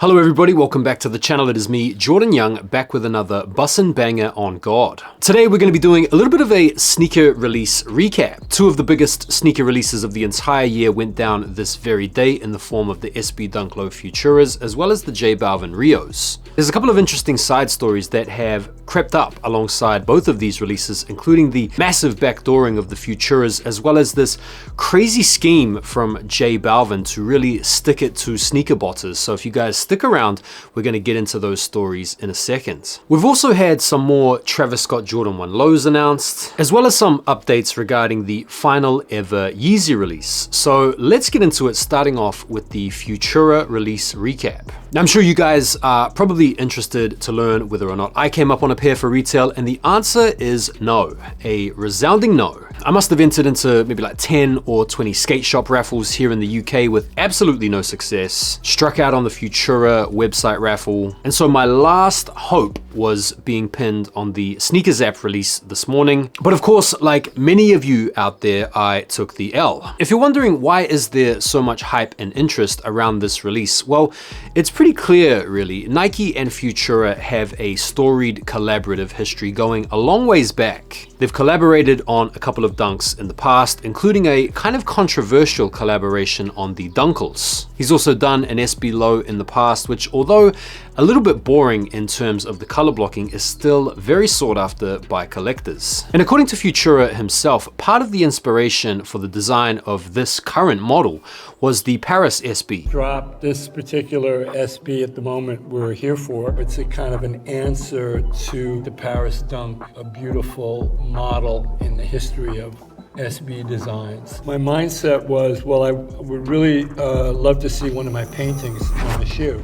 Hello everybody, welcome back to the channel. It is me, Jordan Young, back with another bussin' banger on God. Today we're going to be doing a little bit of a sneaker release recap. Two of the biggest sneaker releases of the entire year went down this very day in the form of the SB Dunk Low Futuras as well as the JBALVIN Rios. There's a couple of interesting side stories that have crept up alongside both of these releases, including the massive backdooring of the Futuras as well as this crazy scheme from JBALVIN to really stick it to sneaker botters. So if you guys stick around, we're going to get into those stories in a second. We've also had some more Travis Scott Jordan 1 lows announced, as well as some updates regarding the final ever Yeezy release. So let's get into it, starting off with the Futura release recap. Now, I'm sure you guys are probably interested to learn whether or not I came up on a pair for retail, and the answer is no, a resounding no. I must have entered into maybe like 10 or 20 skate shop raffles here in the UK with absolutely no success, struck out on the Futura website raffle, and so my last hope was being pinned on the Sneakers app release this morning. But of course, like many of you out there, I took the L. If you're wondering why is there so much hype and interest around this release, well, it's pretty clear really. Nike and Futura have a storied collaborative history going a long ways back. They've collaborated on a couple of dunks in the past, including a kind of controversial collaboration on the Dunkles. He's also done an SB Low in the past, which although a little bit boring in terms of the color blocking, is still very sought after by collectors. And according to Futura himself, part of the inspiration for the design of this current model was the Paris SB. Drop this particular SB at the moment we're here for. It's a kind of an answer to the Paris Dunk, a beautiful model in the history of SB designs. My mindset was, well, I would really love to see one of my paintings on the shoe.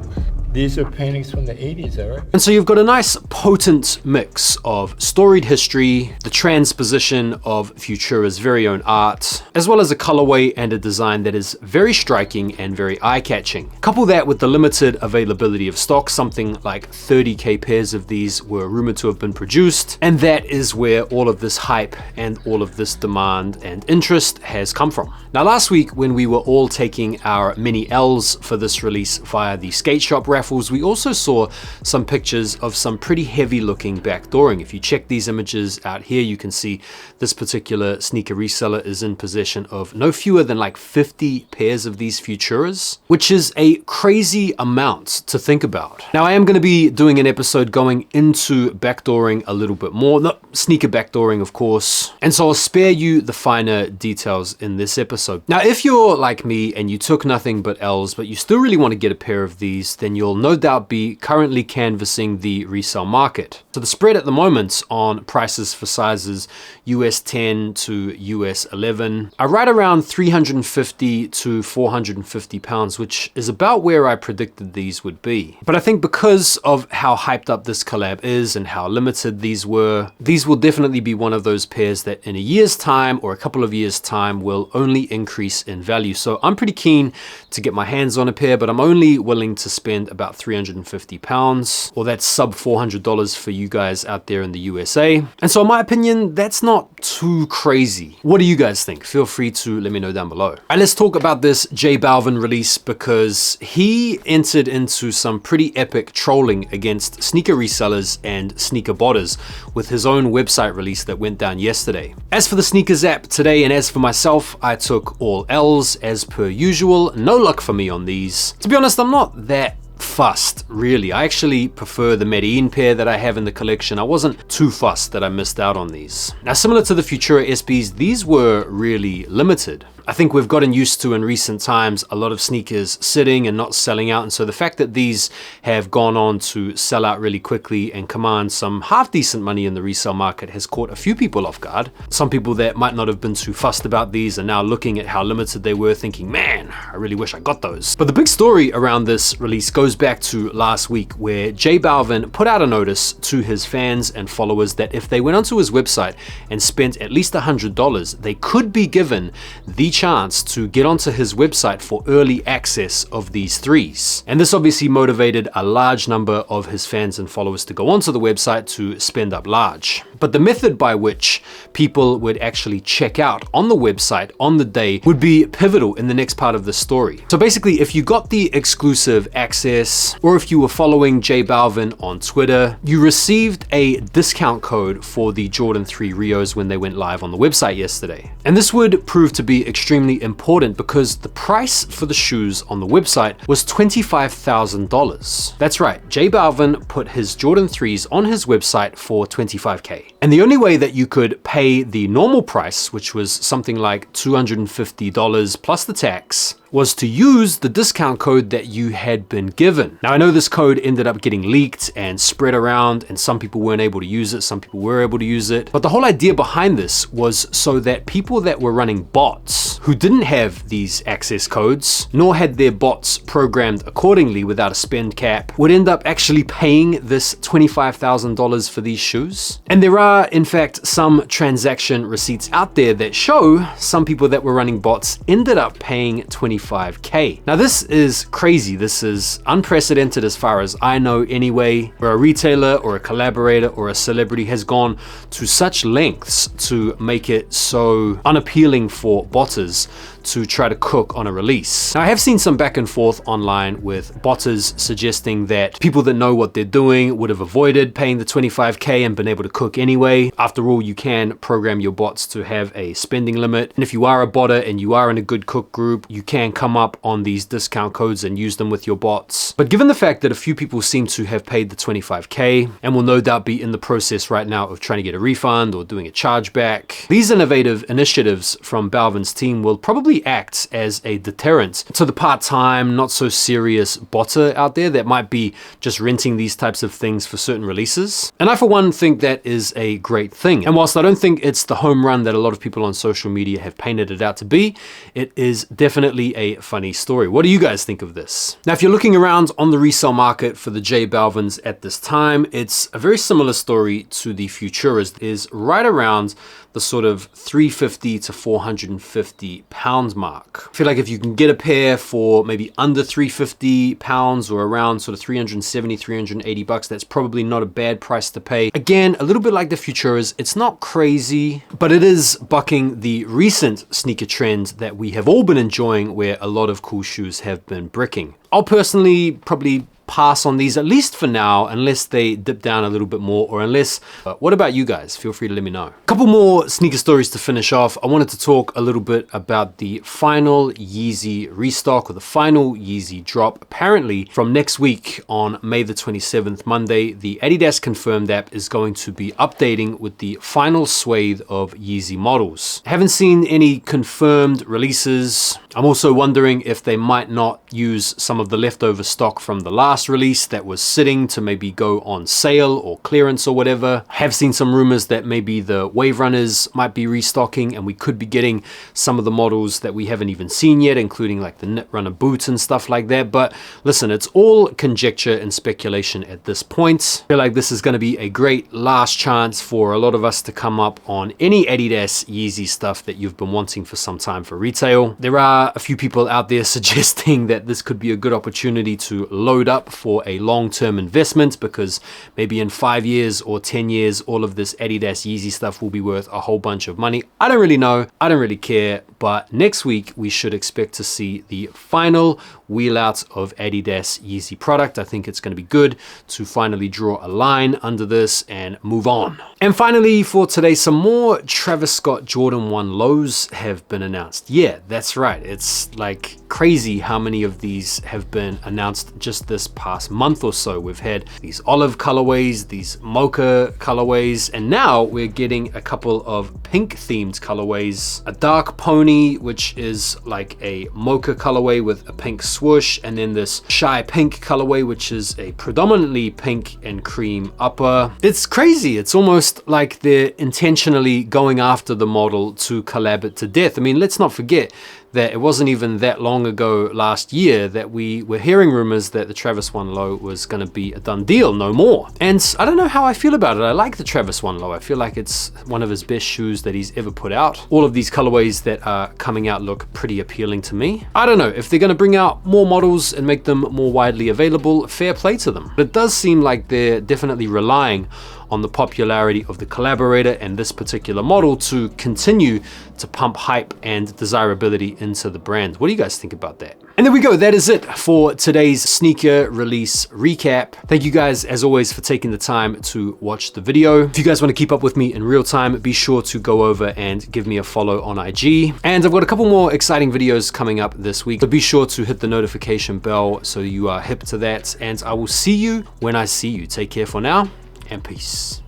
These are paintings from the 80s, Eric. And so you've got a nice potent mix of storied history, the transposition of Futura's very own art, as well as a colorway and a design that is very striking and very eye-catching. Couple that with the limited availability of stock, something like 30k pairs of these were rumored to have been produced, and that is where all of this hype and all of this demand and interest has come from. Now, last week when we were all taking our mini L's for this release via the skate shop raffle, we also saw some pictures of some pretty heavy looking backdooring. If you check these images out here, you can see this particular sneaker reseller is in possession of no fewer than like 50 pairs of these Futuras, which is a crazy amount to think about. Now, I am going to be doing an episode going into backdooring a little bit more, not sneaker backdooring, of course, and so I'll spare you the finer details in this episode. Now, if you're like me and you took nothing but L's, but you still really want to get a pair of these, then you'll no doubt be currently canvassing the resale market. So the spread at the moment on prices for sizes US 10 to US 11 are right around 350 to 450 pounds, which is about where I predicted these would be. But I think because of how hyped up this collab is and how limited these were, these will definitely be one of those pairs that in a year's time or a couple of years' time will only increase in value. So I'm pretty keen to get my hands on a pair, but I'm only willing to spend about 350 pounds, or that's sub $400 for you guys out there in the USA. And so in my opinion, that's not too crazy. What do you guys think? Feel free to let me know down below. All right, let's talk about this JBALVIN release because he entered into some pretty epic trolling against sneaker resellers and sneaker botters with his own website release that went down yesterday. As for the Sneakers app today, and as for myself, I took all L's as per usual. No luck for me on these. To be honest, I'm not that fussed really. I actually prefer the Medellin pair that I have in the collection. I wasn't too fussed that I missed out on these. Now, similar to the Futura SBs, these were really limited. I think we've gotten used to in recent times a lot of sneakers sitting and not selling out, and so the fact that these have gone on to sell out really quickly and command some half decent money in the resale market has caught a few people off guard. Some people that might not have been too fussed about these are now looking at how limited they were thinking, man, I really wish I got those. But the big story around this release goes back to last week where JBALVIN put out a notice to his fans and followers that if they went onto his website and spent at least $100, they could be given the chance to get onto his website for early access of these threes. And this obviously motivated a large number of his fans and followers to go onto the website to spend up large. But but the method by which people would actually check out on the website on the day would be pivotal in the next part of the story. So basically, if you got the exclusive access, or if you were following JBALVIN on Twitter, you received a discount code for the Jordan 3 Rios when they went live on the website yesterday. And this would prove to be extremely important because the price for the shoes on the website was $25,000. That's right, JBALVIN put his Jordan 3s on his website for $25K. And the only way that you could pay the normal price, which was something like $250 plus the tax, was to use the discount code that you had been given. Now, I know this code ended up getting leaked and spread around, and some people weren't able to use it, some people were able to use it. But the whole idea behind this was so that people that were running bots who didn't have these access codes, nor had their bots programmed accordingly without a spend cap, would end up actually paying this $25,000 for these shoes. And there are, in fact, some transaction receipts out there that show some people that were running bots ended up paying $25K. Now, this is crazy. This is unprecedented as far as I know anyway, where a retailer or a collaborator or a celebrity has gone to such lengths to make it so unappealing for botters to try to cook on a release. Now, I have seen some back and forth online with botters suggesting that people that know what they're doing would have avoided paying the $25K and been able to cook anyway. After all, you can program your bots to have a spending limit. And if you are a botter and you are in a good cook group, you can come up on these discount codes and use them with your bots. But given the fact that a few people seem to have paid the $25K and will no doubt be in the process right now of trying to get a refund or doing a chargeback, these innovative initiatives from BALVIN's team will probably act as a deterrent to the part-time, not so serious botter out there that might be just renting these types of things for certain releases. And I, for one, think that is a great thing. And whilst I don't think it's the home run that a lot of people on social media have painted it out to be, it is definitely a funny story. What do you guys think of this? Now, if you're looking around on the resale market for the JBALVINs at this time, it's a very similar story to the Futuras. It is right around the sort of 350 to 450 pounds mark. I feel like if you can get a pair for maybe under 350 pounds or around sort of 370, 380 bucks, that's probably not a bad price to pay. Again, a little bit like the Futuras, it's not crazy, but it is bucking the recent sneaker trend that we have all been enjoying, where a lot of cool shoes have been bricking. I'll personally probably pass on these, at least for now, unless they dip down a little bit more, or unless, what about you guys? Feel free to let me know. A couple more sneaker stories to finish off. I wanted to talk a little bit about the final Yeezy restock, or the final Yeezy drop. Apparently from next week on May the 27th, Monday, the Adidas Confirmed app is going to be updating with the final swathe of Yeezy models. I haven't seen any confirmed releases. I'm also wondering if they might not use some of the leftover stock from the last release that was sitting to maybe go on sale or clearance or whatever. I have seen some rumors that maybe the Wave Runners might be restocking and we could be getting some of the models that we haven't even seen yet, including like the Knit Runner boots and stuff like that. But listen, it's all conjecture and speculation at this point. I feel like this is going to be a great last chance for a lot of us to come up on any Adidas Yeezy stuff that you've been wanting for some time for retail. There are a few people out there suggesting that this could be a good opportunity to load up for a long-term investment, because maybe in 5 years or 10 years, all of this Adidas Yeezy stuff will be worth a whole bunch of money. I don't really know. I don't really care. But next week, we should expect to see the final wheel out of Adidas Yeezy product. I think it's going to be good to finally draw a line under this and move on. And finally, for today, some more Travis Scott Jordan 1 lows have been announced. Yeah, that's right. It's like crazy how many of these have been announced just this past month or so. We've had these olive colorways, these mocha colorways, and now we're getting a couple of pink themed colorways. A dark pony, which is like a mocha colorway with a pink swoosh, and then this shy pink colorway, which is a predominantly pink and cream upper. It's crazy. It's almost like they're intentionally going after the model to collab it to death. I mean, let's not forget that it wasn't even that long ago last year that we were hearing rumors that the Travis 1 low was going to be a done deal, no more. And I don't know how I feel about it. I like the Travis 1 low. I feel like it's one of his best shoes that he's ever put out. All of these colorways that are coming out look pretty appealing to me. I don't know if they're going to bring out more models and make them more widely available. Fair play to them. But it does seem like they're definitely relying on the popularity of the collaborator and this particular model to continue to pump hype and desirability into the brand. What do you guys think about that? And there we go, that is it for today's sneaker release recap. Thank you guys, as always, for taking the time to watch the video. If you guys want to keep up with me in real time, be sure to go over and give me a follow on IG. And I've got a couple more exciting videos coming up this week, so be sure to hit the notification bell so you are hip to that. And I will see you when I see you. Take care for now, and peace.